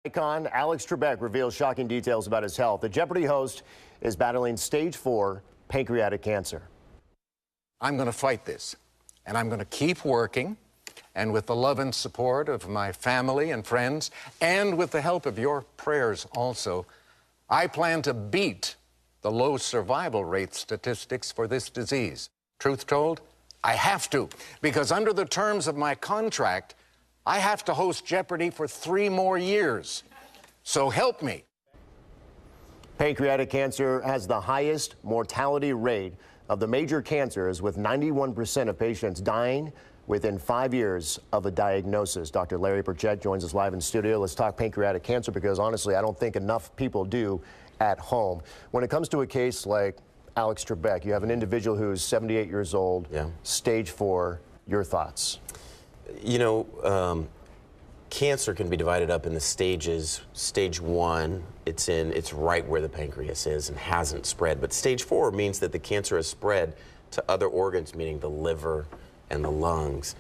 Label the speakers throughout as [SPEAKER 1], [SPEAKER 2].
[SPEAKER 1] Icon Alex Trebek reveals shocking details about his health. The Jeopardy host is battling stage 4 pancreatic cancer.
[SPEAKER 2] I'm going to fight this, and I'm going to keep working, and with the love and support of my family and friends, and with the help of your prayers also, I plan to beat the low survival rate statistics for this disease. Truth told, I have to, because under the terms of my contract, I have to host Jeopardy for 3 more years. So help me.
[SPEAKER 1] Pancreatic cancer has the highest mortality rate of the major cancers, with 91% of patients dying within 5 years of a diagnosis. Dr. Larry Burchett joins us live in studio. Let's talk pancreatic cancer, because honestly, I don't think enough people do at home. When it comes to a case like Alex Trebek, you have an individual who's 78 years old, stage 4. Your thoughts?
[SPEAKER 3] You know, cancer can be divided up in the stages. Stage 1, it's right where the pancreas is and hasn't spread. But stage 4 means that the cancer has spread to other organs, meaning the liver and the lungs.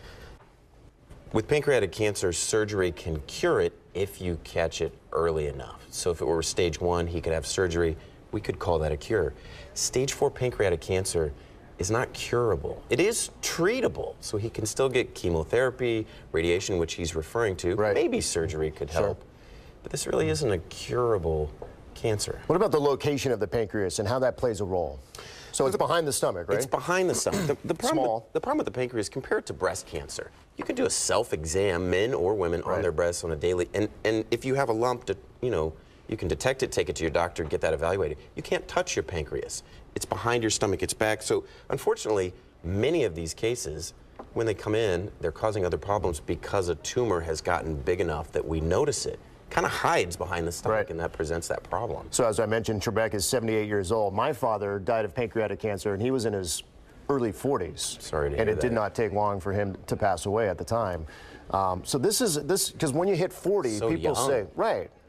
[SPEAKER 3] With pancreatic cancer, surgery can cure it if you catch it early enough. So if it were stage 1, he could have surgery. We could call that a cure. Stage 4 pancreatic cancer is not curable. It is treatable, so he can still get chemotherapy, radiation, which he's referring to. Right. Maybe surgery could help, but this really isn't a curable cancer.
[SPEAKER 1] What about the location of the pancreas and how that plays a role? So it's behind the stomach, right?
[SPEAKER 3] It's behind the stomach. The problem with the pancreas, compared to breast cancer, you can do a self-exam, men or women, on their breasts on a daily, and if you have a lump, you can detect it, take it to your doctor, get that evaluated. You can't touch your pancreas. It's behind your stomach, it's back. So unfortunately, many of these cases, when they come in, they're causing other problems because a tumor has gotten big enough that we notice it. Kind of hides behind the stomach, and that presents that problem.
[SPEAKER 1] So as I mentioned, Trebek is 78 years old. My father died of pancreatic cancer, and he was in his early 40s.
[SPEAKER 3] Sorry to hear
[SPEAKER 1] and it
[SPEAKER 3] that.
[SPEAKER 1] did not take long for him to pass away at the time. So because when you hit 40,
[SPEAKER 3] so
[SPEAKER 1] people say,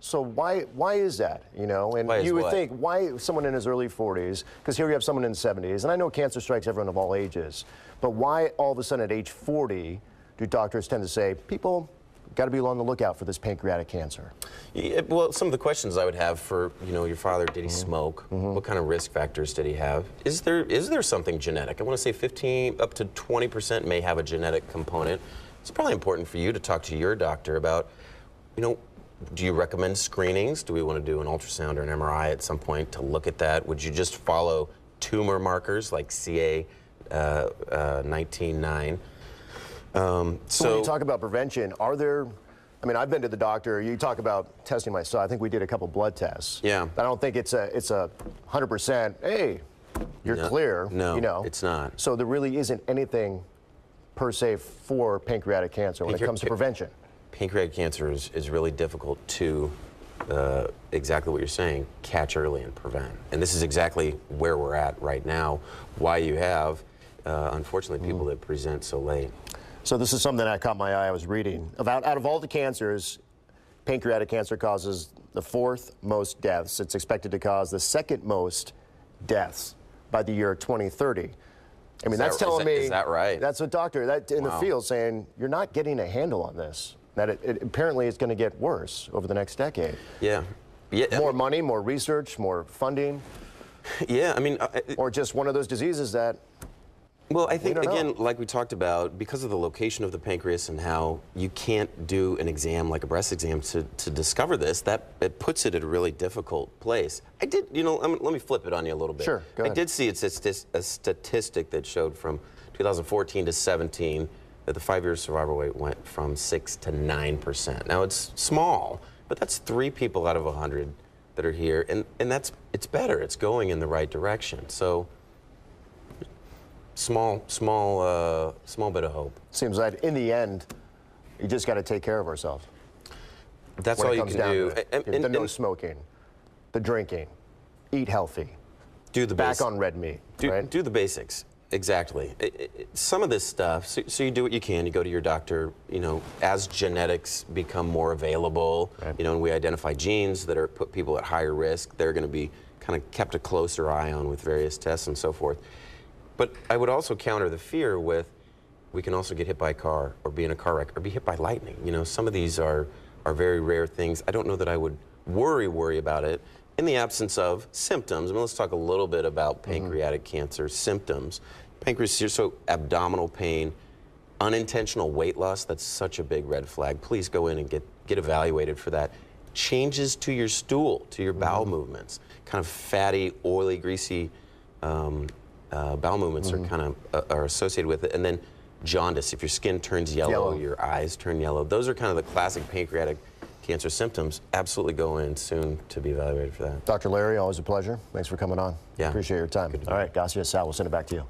[SPEAKER 1] so why is that, you know? And you would think, why someone in his early 40s, because here we have someone in his 70s, and I know cancer strikes everyone of all ages, but why all of a sudden at age 40 do doctors tend to say, people got to be on the lookout for this pancreatic cancer?
[SPEAKER 3] Yeah, well, some of the questions I would have for, your father, did he smoke? What kind of risk factors did he have? Is there something genetic? I want to say 15 up to 20% may have a genetic component. It's probably important for you to talk to your doctor about, do you recommend screenings? Do we want to do an ultrasound or an MRI at some point to look at that? Would you just follow tumor markers like CA 19-9?
[SPEAKER 1] So when you talk about prevention, are there, I've been to the doctor, you talk about testing my son, I think we did a couple blood tests.
[SPEAKER 3] Yeah.
[SPEAKER 1] But I don't think it's a 100%, hey, you're clear.
[SPEAKER 3] No, it's not.
[SPEAKER 1] So there really isn't anything per se for pancreatic cancer when it comes to prevention.
[SPEAKER 3] Pancreatic cancer is really difficult to, exactly what you're saying, catch early and prevent. And this is exactly where we're at right now, why you have, unfortunately, people that present so late.
[SPEAKER 1] So this is something that caught my eye. I was reading about, out of all the cancers, pancreatic cancer causes the 4th most deaths. It's expected to cause the 2nd most deaths by the year 2030. That's telling me.
[SPEAKER 3] Is that right?
[SPEAKER 1] That's a doctor in the field saying you're not getting a handle on this. That it apparently it's going to get worse over the next decade.
[SPEAKER 3] Yeah.
[SPEAKER 1] More money, more research, more funding.
[SPEAKER 3] Yeah,
[SPEAKER 1] or just one of those diseases that.
[SPEAKER 3] Well, I think, again, like we talked about, because of the location of the pancreas and how you can't do an exam like a breast exam to discover this, it puts it at a really difficult place. I did, let me flip it on you a little bit.
[SPEAKER 1] Sure, go ahead.
[SPEAKER 3] I did see a statistic that showed from 2014 to 17 that the 5-year survival rate went from 6 to 9%. Now, it's small, but that's 3 people out of 100 that are here, and it's better. It's going in the right direction. So. Small bit of hope.
[SPEAKER 1] Seems like in the end, you just got to take care of ourselves.
[SPEAKER 3] That's all you can do.
[SPEAKER 1] The no smoking, the drinking, eat healthy,
[SPEAKER 3] do the
[SPEAKER 1] back on red meat.
[SPEAKER 3] Do the basics. Exactly. Some of this stuff. So you do what you can. You go to your doctor. As genetics become more available, and we identify genes that put people at higher risk, they're going to be kind of kept a closer eye on with various tests and so forth. But I would also counter the fear with, we can also get hit by a car or be in a car wreck or be hit by lightning. Some of these are are very rare things. I don't know that I would worry about it in the absence of symptoms. I mean, let's talk a little bit about pancreatic cancer symptoms. Pancreas, so abdominal pain, unintentional weight loss, that's such a big red flag. Please go in and get evaluated for that. Changes to your stool, to your bowel movements, kind of fatty, oily, greasy bowel movements are kind of are associated with it. And then jaundice, if your skin turns yellow, your eyes turn yellow. Those are kind of the classic pancreatic cancer symptoms. Absolutely go in soon to be evaluated for that.
[SPEAKER 1] Dr. Larry, always a pleasure. Thanks for coming on.
[SPEAKER 3] Yeah.
[SPEAKER 1] Appreciate your time. All right, gracias, Sal. We'll send it back to you.